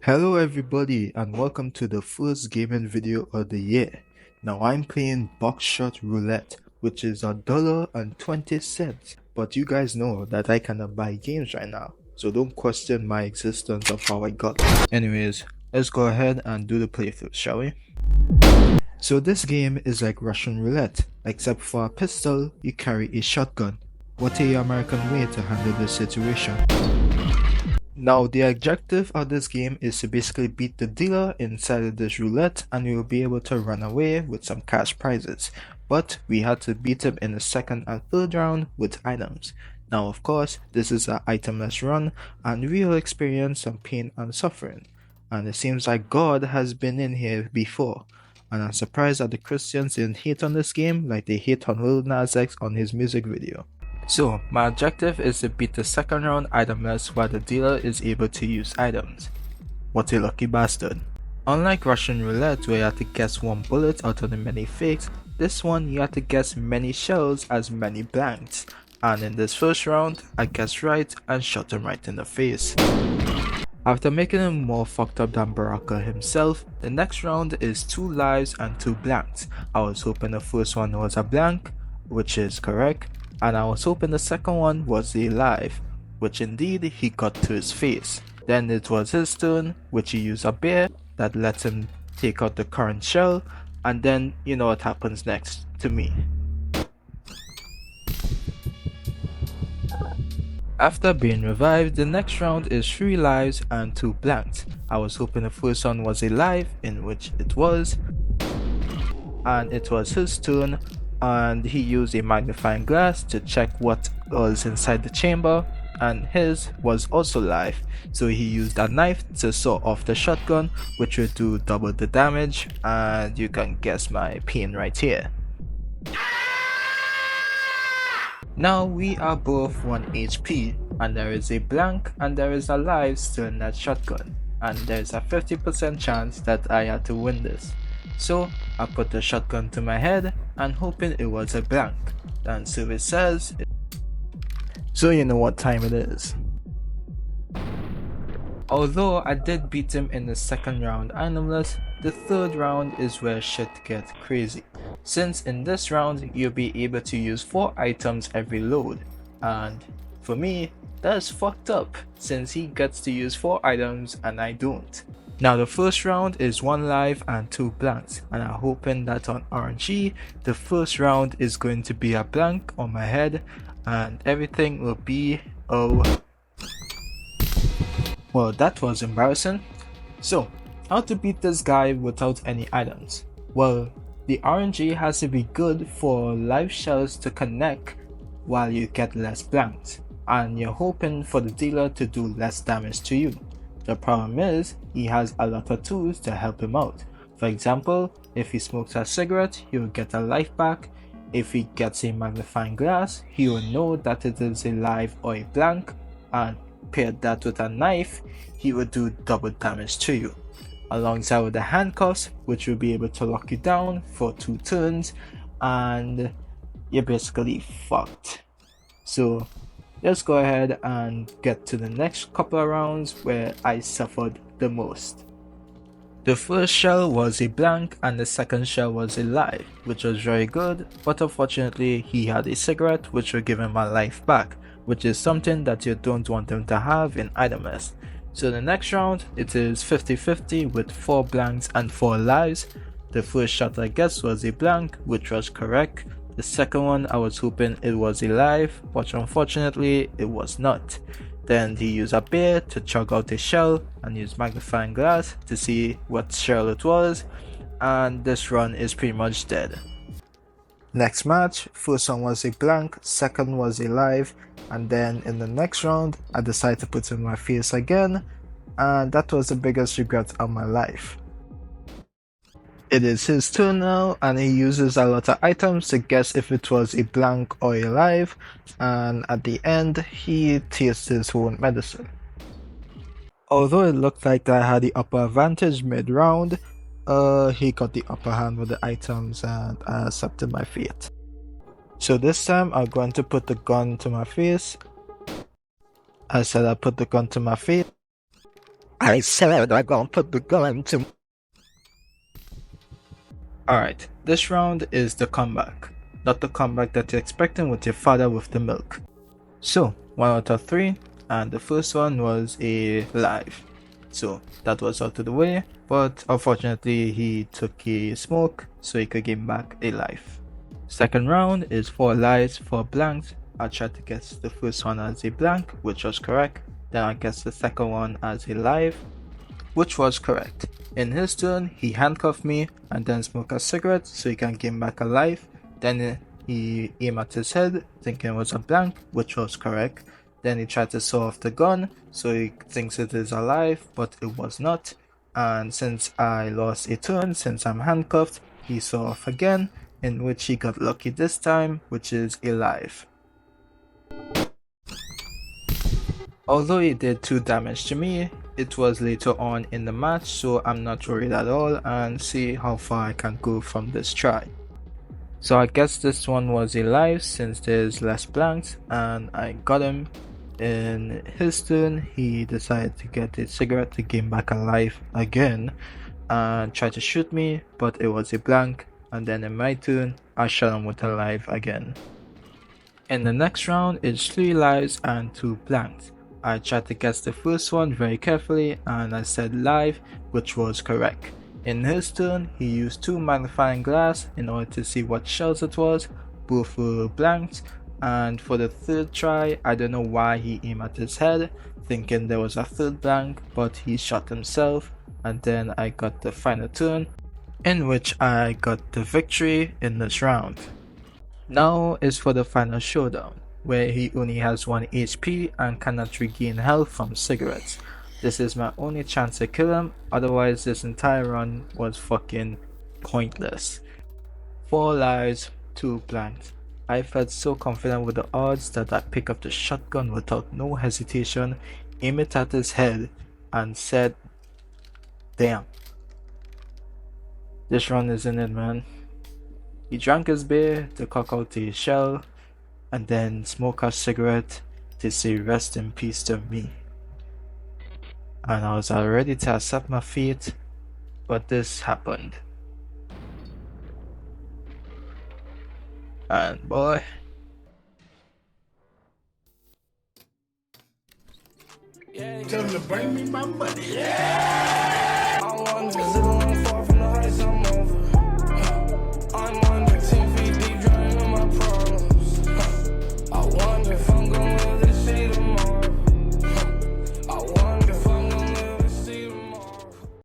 Hello everybody and welcome to the first gaming video of the year. Now I'm playing Buckshot roulette, which is $1.20, but you guys know that I cannot buy games right now, so don't question my existence of how I got it. Anyways, let's go ahead and do the playthrough, shall we? So this game is like Russian roulette, except for a pistol, you carry a shotgun. What a American way to handle this situation. Now the objective of this game is to basically beat the dealer inside of this roulette and we will be able to run away with some cash prizes. But we had to beat him in the second and third round with items. Now of course this is an itemless run and we will experience some pain and suffering. And it seems like God has been in here before. And I'm surprised that the Christians didn't hate on this game like they hate on Lil Nas X on his music video. So, my objective is to beat the second round itemless while the dealer is able to use items. What a lucky bastard. Unlike Russian roulette where you have to guess one bullet out of the many fakes, this one you have to guess many shells as many blanks. And in this first round, I guessed right and shot him right in the face. After making him more fucked up than Baraka himself, the next round is 2 lives and 2 blanks. I was hoping the first one was a blank, which is correct, and I was hoping the second one was a live, which indeed he got to his face. Then it was his turn, which he used a bear that let him take out the current shell, and then you know what happens next to me. After being revived, the next round is 3 lives and 2 blanks. I was hoping the first one was a live, in which it was, and it was his turn, and he used a magnifying glass to check what was inside the chamber, and his was also live, so he used a knife to saw off the shotgun, which would do double the damage, and you can guess my pain right here. Now we are both 1 HP, and there is a blank and there is a live still in that shotgun, and there is a 50% chance that I had to win this. So I put the shotgun to my head and hoping it was a blank, and so it says, so you know what time it is. Although I did beat him in the second round itemless, the third round is where shit gets crazy, since in this round you'll be able to use 4 items every load, and for me that's fucked up since he gets to use 4 items and I don't. Now the first round is 1 live and 2 blanks, and I'm hoping that on RNG the first round is going to be a blank on my head and everything will be well, that was embarrassing. So, how to beat this guy without any items? Well, the RNG has to be good for live shells to connect while you get less blanks, and you're hoping for the dealer to do less damage to you. The problem is, he has a lot of tools to help him out. For example, if he smokes a cigarette, he will get a life back. If he gets a magnifying glass, he will know that it is a live or a blank, and paired that with a knife, he will do double damage to you. Alongside with the handcuffs, which will be able to lock you down for 2 turns, and you're basically fucked. So let's go ahead and get to the next couple of rounds where I suffered the most. The first shell was a blank and the second shell was a live, which was very good, but unfortunately he had a cigarette which will give him a life back, which is something that you don't want him to have in Itemless. So the next round it is 50-50 with 4 blanks and 4 lives. The first shot I guess was a blank, which was correct. The second one I was hoping it was a live, but unfortunately it was not. Then he used a bear to chug out a shell and used magnifying glass to see what shell it was, and this run is pretty much dead. Next match, first one was a blank, second was a live, and then in the next round I decided to put it in my face again, and that was the biggest regret of my life. It is his turn now, and he uses a lot of items to guess if it was a blank or a live, and at the end he tastes his own medicine. Although it looked like I had the upper advantage mid-round, he got the upper hand with the items and I accepted my fate. So this time I'm going to put the gun to my face. I said I put the gun to my face. I said I'm gonna put the gun to. Alright, this round is the comeback. Not the comeback that you're expecting with your father with the milk. So, 1 out of 3, and the first one was a live. So, that was out of the way, but unfortunately he took a smoke, so he could get back a life. Second round is 4 lives, 4 blanks. I tried to guess the first one as a blank, which was correct. Then I guessed the second one as a live, which was correct. In his turn, he handcuffed me and then smoked a cigarette so he can get back alive. Then he aimed at his head, thinking it was a blank, which was correct. Then he tried to saw off the gun, so he thinks it is alive, but it was not. And since I lost a turn, since I'm handcuffed, he saw off again, in which he got lucky this time, which is alive. Although he did 2 damage to me, it was later on in the match, so I'm not worried at all, and see how far I can go from this try. So I guess this one was a live since there's less blanks, and I got him. In his turn, he decided to get a cigarette to gain back alive again and try to shoot me, but it was a blank. And then in my turn, I shot him with a live again. In the next round, it's 3 lives and 2 blanks. I tried to guess the first one very carefully and I said live, which was correct. In his turn, he used 2 magnifying glass in order to see what shells it was, both were blanks, and for the third try, I don't know why he aimed at his head, thinking there was a third blank, but he shot himself, and then I got the final turn, in which I got the victory in this round. Now is for the final showdown, where he only has 1 HP and cannot regain health from cigarettes. This is my only chance to kill him, otherwise this entire run was fucking pointless. 4 lives, 2 blanks. I felt so confident with the odds that I picked up the shotgun without no hesitation, aimed it at his head, and said, damn. This run is in it, man. He drank his beer to cock out his shell, and then smoked a cigarette to say rest in peace to me. And I was ready to accept my fate, but this happened. And boy, tell them to bring me my money. Yeah.